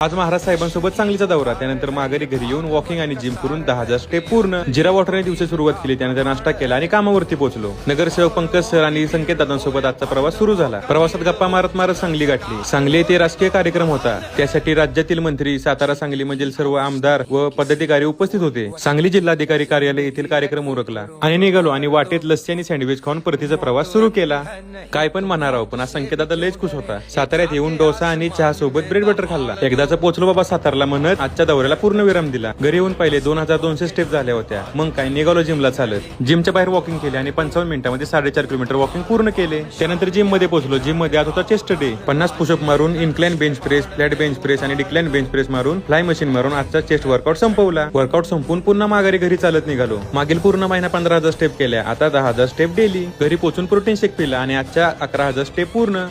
आज महाराज साहेबांसोबत सांगलीचा दौरा, त्यानंतर माघारी घरी येऊन वॉकिंग आणि जिम करून 10,000 स्टेप पूर्ण. जिरा वॉटरने दिवसाची सुरुवात केली, त्यानंतर नाश्ता केला आणि कामावरती पोहोचलो. नगरसेवक पंकज सर आणि संकेत दादांसोबत आजचा प्रवास सुरू झाला. प्रवासात गप्पा मारत मारत सांगली गाठली. सांगली येथे राजकीय कार्यक्रम होता, त्यासाठी राज्यातील मंत्री, सातारा सांगली मधील सर्व आमदार व पदाधिकारी उपस्थित होते. सांगली जिल्हाधिकारी कार्यालय येथील कार्यक्रम उरकला आणि निघालो आणि वाटेत लस्सी आणि सँडविच खाऊन परतीचा प्रवास सुरू केला. काय पण म्हणणार आहोत, पण आज संकेत दादा लयच खुश होता. साताऱ्यात येऊन डोसा आणि चहा सोबत ब्रेड बटर खाल्ला. एकदाचा पोहोचलो बाबा सातारला म्हणत आजच्या दौऱ्याला पूर्ण विराम दिला. घरी येऊन पहिले 2200 स्टेप झाल्या होत्या. मग काय निघालो जिमला चालत. जिमच्या बाहेर वॉकिंग केले आणि 55 मिनिटांमध्ये 4.5 किलोमीटर वॉकिंग पूर्ण केले. त्यानंतर जिम मध्ये पोहोचलो. जिम मध्ये आज होता चेस्ट डे. 50 पुशअप मारून incline bench press, flat bench press आणि डिक्लाइन बेंच प्रेस मारून फ्लाय मशीन मारून आजचा चेस्ट वर्कआउट संपवला. वर्कआउट संपून पुन्हा माघारी घरी चालत निघालो. मागील पूर्ण महिना 15,000 स्टेप केल्या, आता 10,000 स्टेप डेली. घरी पोहोचून प्रोटीन शेक पिला आणि आजच्या 11,000 स्टेप पूर्ण.